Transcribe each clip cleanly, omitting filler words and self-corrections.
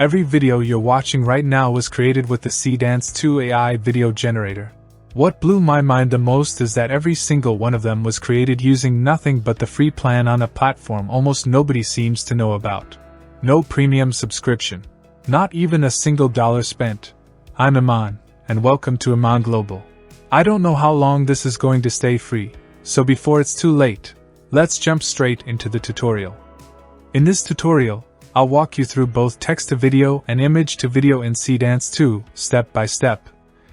Every video you're watching right now was created with the Seedance 2.0 AI video generator. What blew my mind the most is that every single one of them was created using nothing but the free plan on a platform almost nobody seems to know about. No premium subscription. Not even a single dollar spent. I'm Iman, and welcome to Iman Global. I don't know how long this is going to stay free, so before it's too late, let's jump straight into the tutorial. In this tutorial, I'll walk you through both text-to-video and image-to-video in Seedance 2, step by step,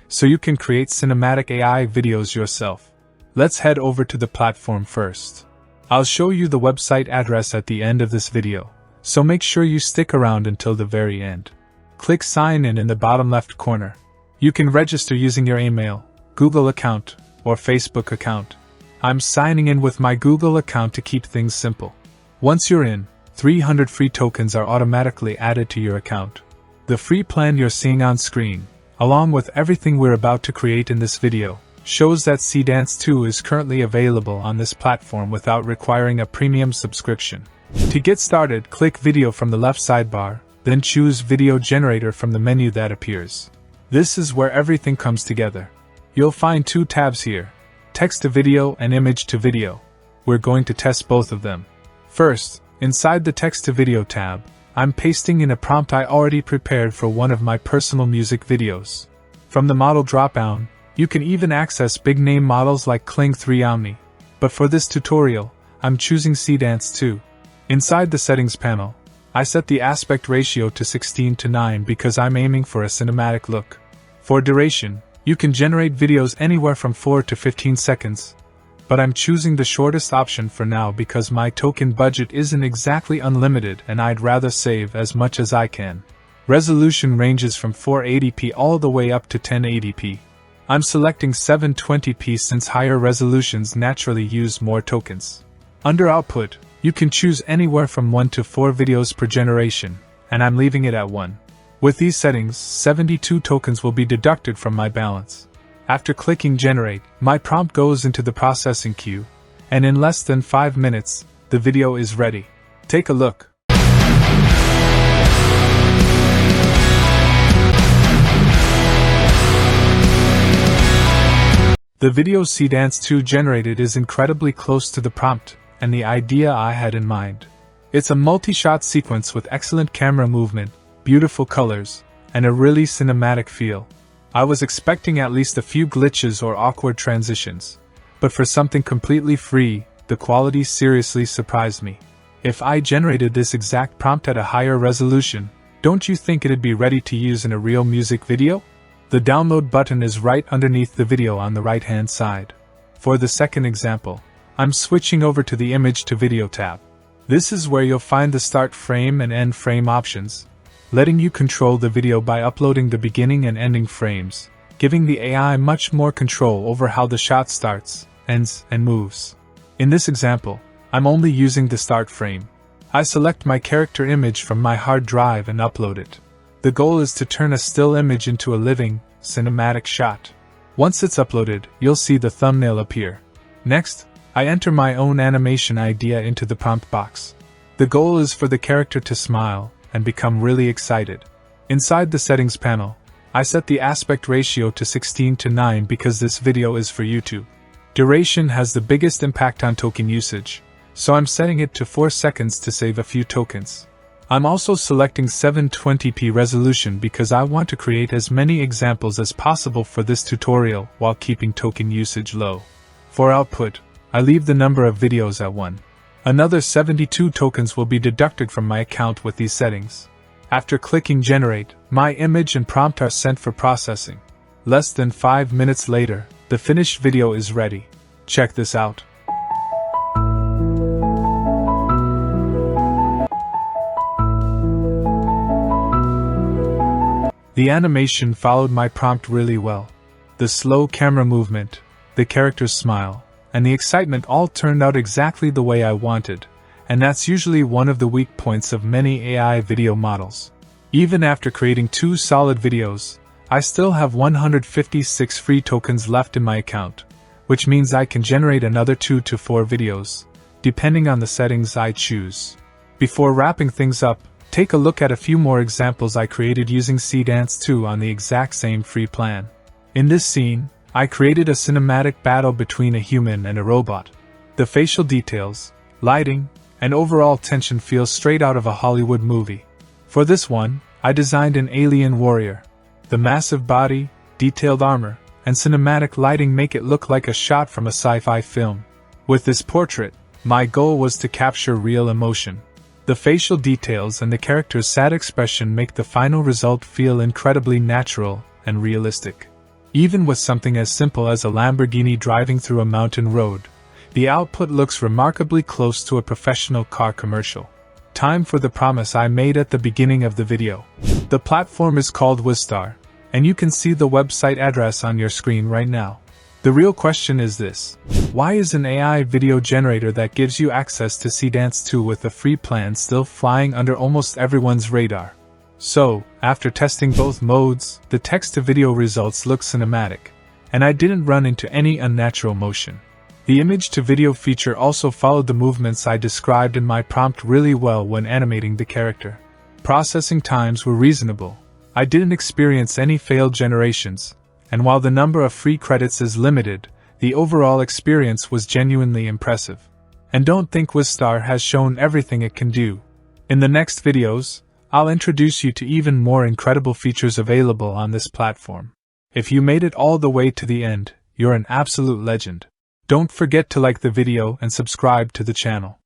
so you can create cinematic AI videos yourself. Let's head over to the platform first. I'll show you the website address at the end of this video, so make sure you stick around until the very end. Click Sign in the bottom left corner. You can register using your email, Google account, or Facebook account. I'm signing in with my Google account to keep things simple. Once you're in, 300 free tokens are automatically added to your account. The free plan you're seeing on screen, along with everything we're about to create in this video, shows that Seedance 2 is currently available on this platform without requiring a premium subscription. To get started, click Video from the left sidebar, then choose Video Generator from the menu that appears. This is where everything comes together. You'll find two tabs here, Text to Video and Image to Video. We're going to test both of them. First, inside the Text to Video tab, I'm pasting in a prompt I already prepared for one of my personal music videos. From the model dropdown, you can even access big-name models like Kling 3 Omni. But for this tutorial, I'm choosing Seedance 2. Inside the settings panel, I set the aspect ratio to 16:9 because I'm aiming for a cinematic look. For duration, you can generate videos anywhere from 4 to 15 seconds. But I'm choosing the shortest option for now because my token budget isn't exactly unlimited and I'd rather save as much as I can. Resolution ranges from 480p all the way up to 1080p. I'm selecting 720p since higher resolutions naturally use more tokens. Under Output, you can choose anywhere from 1 to 4 videos per generation, and I'm leaving it at 1. With these settings, 72 tokens will be deducted from my balance. After clicking Generate, my prompt goes into the processing queue, and in less than 5 minutes, the video is ready. Take a look. The video Seedance 2 generated is incredibly close to the prompt and the idea I had in mind. It's a multi-shot sequence with excellent camera movement, beautiful colors, and a really cinematic feel. I was expecting at least a few glitches or awkward transitions, but for something completely free, the quality seriously surprised me. If I generated this exact prompt at a higher resolution, don't you think it'd be ready to use in a real music video? The download button is right underneath the video on the right-hand side. For the second example, I'm switching over to the Image to Video tab. This is where you'll find the start frame and end frame options, letting you control the video by uploading the beginning and ending frames, giving the AI much more control over how the shot starts, ends, and moves. In this example, I'm only using the start frame. I select my character image from my hard drive and upload it. The goal is to turn a still image into a living, cinematic shot. Once it's uploaded, you'll see the thumbnail appear. Next, I enter my own animation idea into the prompt box. The goal is for the character to smile and become really excited. Inside the settings panel, I set the aspect ratio to 16:9 because this video is for YouTube. Duration has the biggest impact on token usage, so I'm setting it to 4 seconds to save a few tokens. I'm also selecting 720p resolution because I want to create as many examples as possible for this tutorial while keeping token usage low. For output, I leave the number of videos at 1. Another 72 tokens will be deducted from my account with these settings. After clicking Generate, my image and prompt are sent for processing. Less than 5 minutes later, the finished video is ready. Check this out. The animation followed my prompt really well. The slow camera movement, the character's smile, and the excitement all turned out exactly the way I wanted, and that's usually one of the weak points of many AI video models. Even after creating 2 solid videos, I still have 156 free tokens left in my account, which means I can generate another 2 to 4 videos, depending on the settings I choose. Before wrapping things up, Take a look at a few more examples I created using Seedance 2 on the exact same free plan. In this scene, I created a cinematic battle between a human and a robot. The facial details, lighting, and overall tension feel straight out of a Hollywood movie. For this one, I designed an alien warrior. The massive body, detailed armor, and cinematic lighting make it look like a shot from a sci-fi film. With this portrait, my goal was to capture real emotion. The facial details and the character's sad expression make the final result feel incredibly natural and realistic. Even with something as simple as a Lamborghini driving through a mountain road, the output looks remarkably close to a professional car commercial. Time for the promise I made at the beginning of the video. The platform is called Wistar, and you can see the website address on your screen right now. The real question is this: why is an AI video generator that gives you access to Seedance 2 with a free plan still flying under almost everyone's radar? So, after testing both modes, the text-to-video results look cinematic, and I didn't run into any unnatural motion. The image-to-video feature also followed the movements I described in my prompt really well when animating the character. Processing times were reasonable. I didn't experience any failed generations, and while the number of free credits is limited, the overall experience was genuinely impressive. And don't think Wistar has shown everything it can do. In the next videos, I'll introduce you to even more incredible features available on this platform. If you made it all the way to the end, you're an absolute legend. Don't forget to like the video and subscribe to the channel.